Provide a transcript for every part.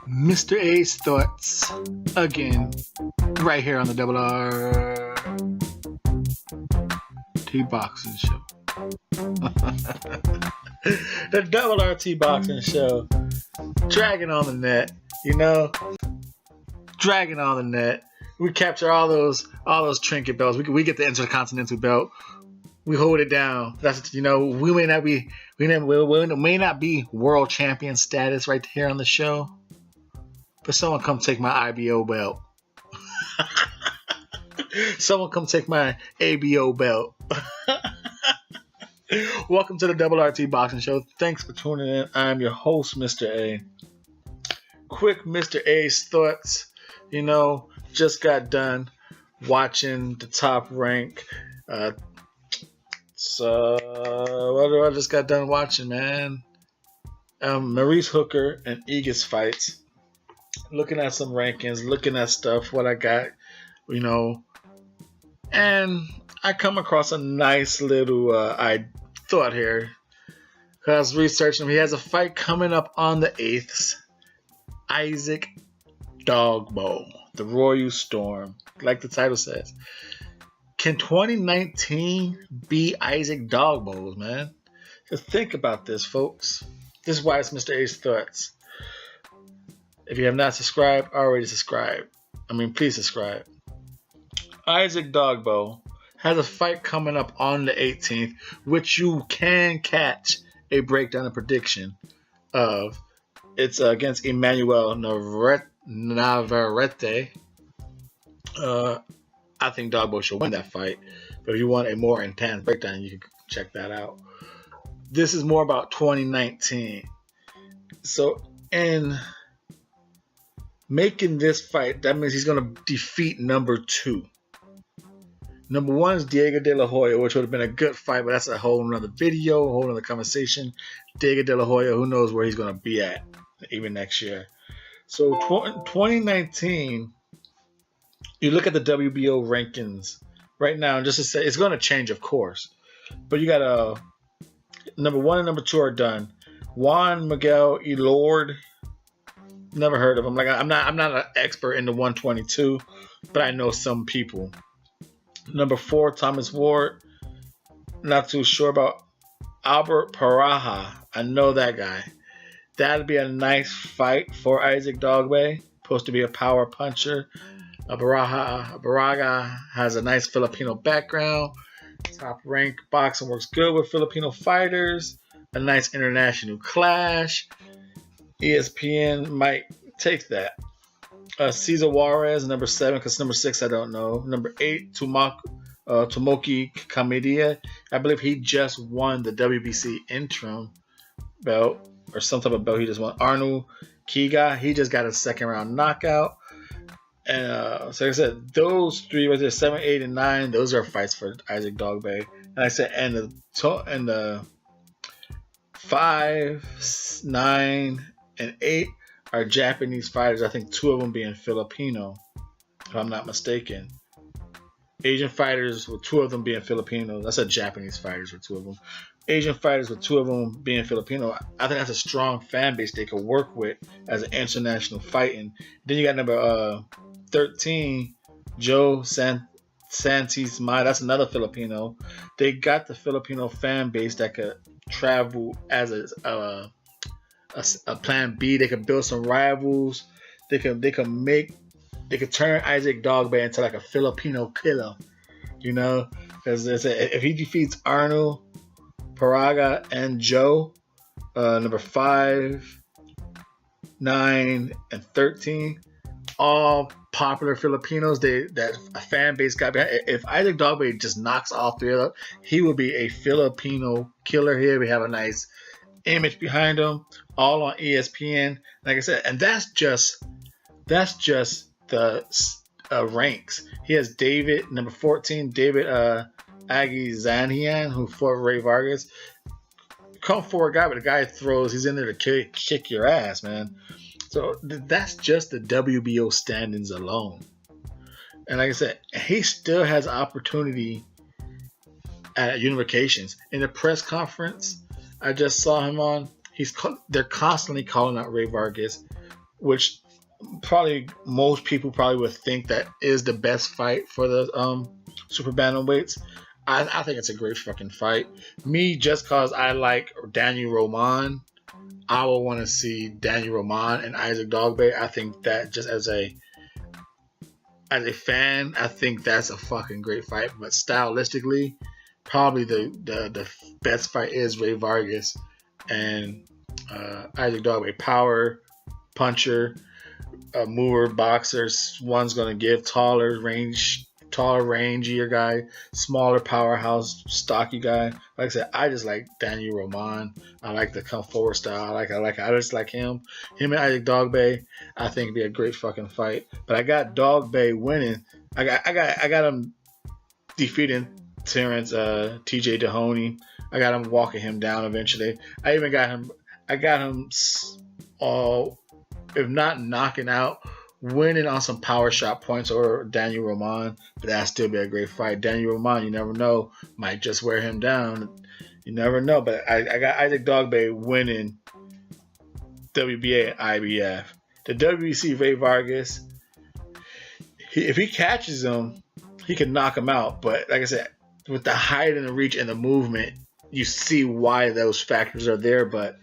Mr. A's thoughts again, right here on the Double R T Boxing Show. The Double RT Boxing Show, dragging on the net, dragging on the net. We capture all those trinket belts. We get the Intercontinental belt. We hold it down. That's we may not be world champion status right here on the show, but someone come take my IBO belt. Someone come take my ABO belt. Welcome to the Double RT Boxing Show. Thanks for tuning in. I'm your host, Mr. A. Quick Mr. A's thoughts. Just got done watching the Top Rank. What I just got done watching, man? Maurice Hooker and Egas fights. Looking at some rankings, looking at stuff, what I got, and I come across a nice little thought here. I was researching him. He has a fight coming up on the 8th. Issac Dogboe, the Royal Storm, like the title says. Can 2019 be Issac Dogboe's, man? Just think about this, folks. This is why it's Mr. A's Thoughts. If you have not subscribed, already subscribe. Please subscribe. Issac Dogboe has a fight coming up on the 18th, which you can catch a breakdown and prediction of. It's against Emmanuel Navarrete. I think Dogboe should win that fight. But if you want a more intense breakdown, you can check that out. This is more about 2019. So in making this fight, that means he's going to defeat number 2. Number 1 is Diego De La Hoya, which would have been a good fight, but that's a whole nother video, a whole nother conversation. Diego De La Hoya, who knows where he's going to be at even next year. So 2019... you look at the WBO rankings right now, just to say it's going to change, of course. But you got number 1 and number 2 are done. Juan Miguel Elord, never heard of him. I'm not an expert in the 122, but I know some people. Number 4, Thomas Ward, not too sure about. Albert Paraja, I know that guy. That'd be a nice fight for Issac Dogboe. Supposed to be a power puncher. Baraga has a nice Filipino background. Top Rank boxing works good with Filipino fighters. A nice international clash. ESPN might take that. Cesar Juarez, number 7, because number 6 I don't know. Number 8, Tomoki Kamidia. I believe he just won the WBC interim belt, or some type of belt he just won. Arnold Kiga, he just got a second round knockout. And so like I said, those 3 right there, 7, 8, and 9, those are fights for Issac Dogboe. And I said, and the 5, 9, and 8 are Japanese fighters. I think 2 of them being Filipino, if I'm not mistaken. Asian fighters with 2 of them being Filipino. I said Japanese fighters with 2 of them. Asian fighters with 2 of them being Filipino. I think that's a strong fan base they could work with as an international fighting. Then you got number 13, Joe Santis Mai. That's another Filipino. They got the Filipino fan base that could travel as a plan B. They could build some rivals. They could turn Issac Dogboe into like a Filipino killer, because if he defeats Arnold, Paraga, and Joe, number 5, 9, and 13, all popular Filipinos. That a fan base got behind. If Issac Dogboe just knocks all 3 of them, he will be a Filipino killer here. We have a nice image behind him, all on ESPN. Like I said, and that's just the ranks. He has David, number 14, David Agizanian, who fought Ray Vargas. Come for a guy, but the guy throws. He's in there to kick your ass, man. So that's just the WBO standings alone. And like I said, he still has opportunity at unifications. In the press conference I just saw him on, they're constantly calling out Ray Vargas. which probably most people probably would think that is the best fight for the super bantamweights. I think it's a great fucking fight. Me, just cause I like Daniel Roman, I will want to see Daniel Roman and Issac Dogboe. I think that just as a fan, I think that's a fucking great fight. But stylistically, probably the best fight is Ray Vargas and Issac Dogboe. Power puncher, a mover, boxer. One's gonna give taller, rangier guy, smaller powerhouse, stocky guy. Like I said, I just like Daniel Roman. I like the come forward style. I just like him. Him and Issac Dogboe, I think it'd be a great fucking fight. But I got Dogboe winning. I got him defeating Terrence TJ Dehoney. I got him walking him down eventually. I even got him. I got him if not knocking out, winning on some power shot points or Daniel Roman, but that'd still be a great fight. Daniel Roman, you never know, might just wear him down. You never know. But I got Issac Dogboe winning WBA and IBF. The WBC Ray Vargas, if he catches him, he can knock him out. But like I said, with the height and the reach and the movement, you see why those factors are there. But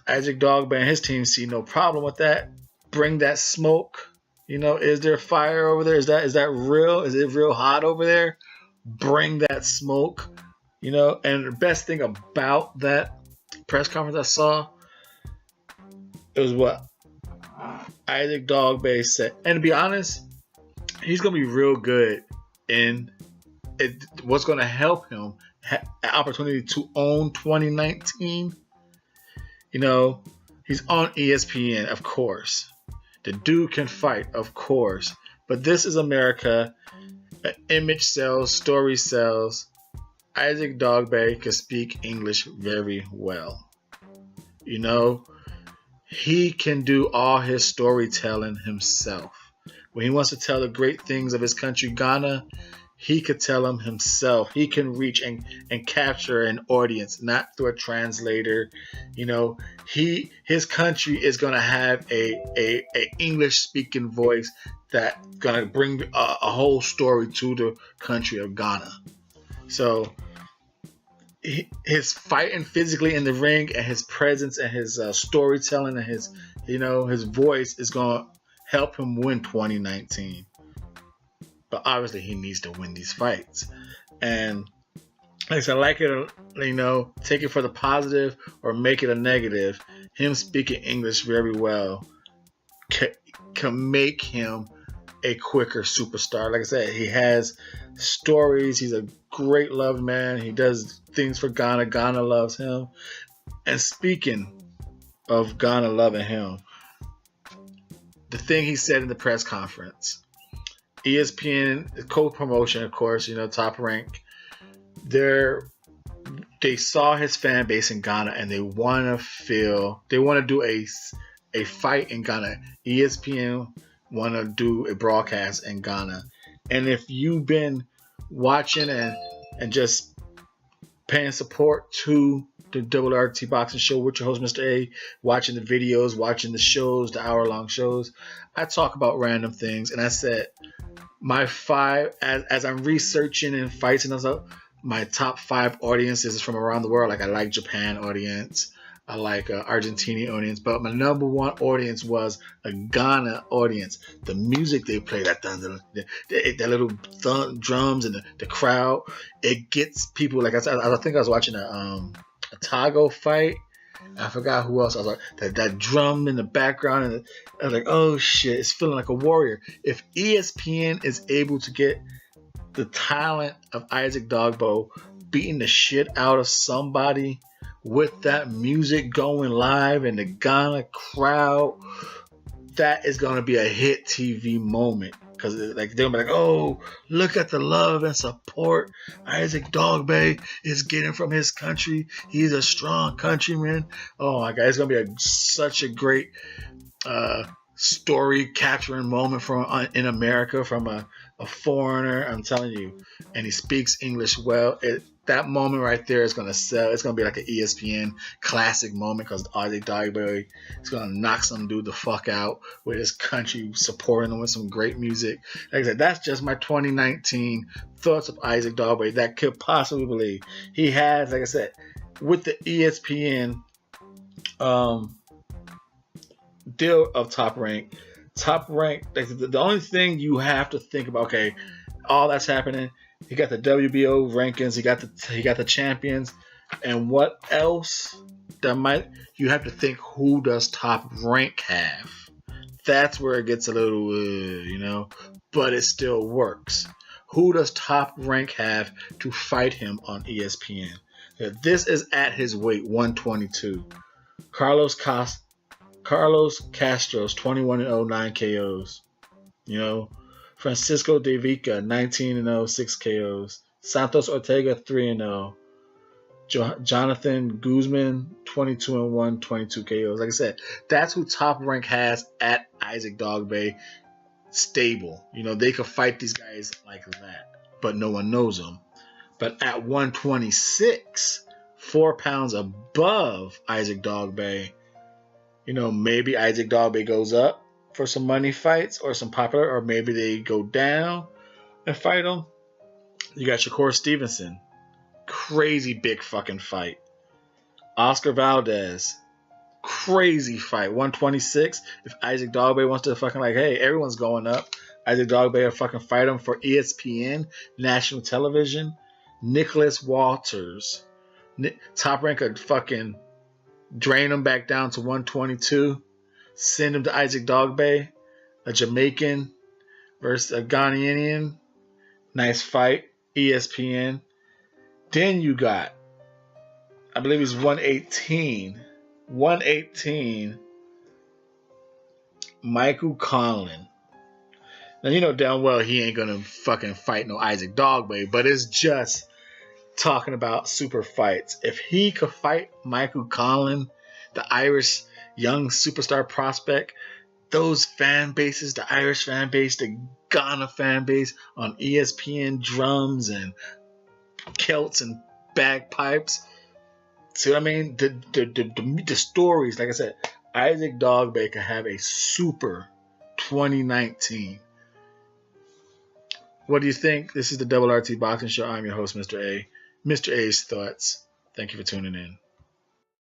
Issac Dogboe and his team see no problem with that. Bring that smoke. You know, is there fire over there? Is that real? Is it real hot over there? Bring that smoke. You know, and the best thing about that press conference I saw, it was what Issac Dogboe said. And to be honest, he's gonna be real good in it. What's gonna help him have an opportunity to own 2019. You know, he's on ESPN, of course. The dude can fight, of course. But this is America. An image sells, story sells. Issac Dogboe can speak English very well. You know, he can do all his storytelling himself. When he wants to tell the great things of his country, Ghana, he could tell them himself. He can reach and capture an audience, not through a translator. You know, his country is gonna have a English speaking voice that gonna bring a whole story to the country of Ghana. So his fighting physically in the ring and his presence and his storytelling and his voice is gonna help him win 2019. But obviously, he needs to win these fights. And like I said, I like it, take it for the positive or make it a negative. Him speaking English very well can make him a quicker superstar. Like I said, he has stories. He's a great loved man. He does things for Ghana. Ghana loves him. And speaking of Ghana loving him, the thing he said in the press conference, ESPN co-promotion, of course, Top Rank. They saw his fan base in Ghana and they want to do a fight in Ghana. ESPN want to do a broadcast in Ghana. And if you've been watching and just paying support to the WRT Boxing Show with your host, Mr.A, watching the videos, watching the shows, the hour-long shows, I talk about random things. And I said, my 5, as I'm researching and fights and stuff, my top 5 audiences is from around the world. Like I like Japan audience, I like Argentinian audience, but my number 1 audience was a Ghana audience. The music they play, that little drums and the crowd, it gets people. Like I think I was watching a Tago fight. I forgot who else. I was like that drum in the background, and I was like, oh shit, it's feeling like a warrior. If ESPN is able to get the talent of Issac Dogboe beating the shit out of somebody with that music going live and the Ghana crowd, that is going to be a hit TV moment. Because they're going to be like, oh, look at the love and support Issac Dogboe is getting from his country. He's a strong countryman. Oh my God, it's going to be such a great story capturing moment in America from a foreigner. I'm telling you. And he speaks English well. that moment right there is going to sell. It's going to be like an ESPN classic moment because Issac Dogboe is going to knock some dude the fuck out with his country, supporting him with some great music. Like I said, that's just my 2019 thoughts of Issac Dogboe that could possibly believe. He has, like I said, with the ESPN deal of Top Rank, like the only thing you have to think about, okay, all that's happening. He got the WBO rankings. He got the champions, and what else? You have to think, who does Top Rank have? That's where it gets a little, but it still works. Who does Top Rank have to fight him on ESPN? This is at his weight, 122. Carlos Castro's 21-0, 9 KOs. Francisco De Vica, 19-0, 6 KOs. Santos Ortega, 3-0. Jonathan Guzman, 22-1, 22 KOs. Like I said, that's who Top Rank has at Issac Dogboe stable. They could fight these guys like that, but no one knows them. But at 126, 4 pounds above Issac Dogboe, maybe Issac Dogboe goes up for some money fights or some popular, or maybe they go down and fight him. You got Shakur Stevenson, crazy big fucking fight. Oscar Valdez, crazy fight, 126. If Issac Dogboe wants to fucking hey, everyone's going up. Issac Dogboe will fucking fight him for ESPN, national television. Nicholas Walters, Top Rank could fucking drain him back down to 122. Send him to Issac Dogboe, a Jamaican versus a Ghanaian. Nice fight. ESPN. Then you got, I believe he's 118. 118. Michael Conlan. Now, damn well he ain't going to fucking fight no Issac Dogboe, but it's just talking about super fights. If he could fight Michael Conlan, the Irish young superstar prospect, those fan bases, the Irish fan base, the Ghana fan base on ESPN, drums and kilts and bagpipes. See what I mean? The stories, like I said, Issac Dogboe could have a super 2019. What do you think? This is the Double RT Boxing Show. I'm your host, Mr. A. Mr. A's thoughts. Thank you for tuning in.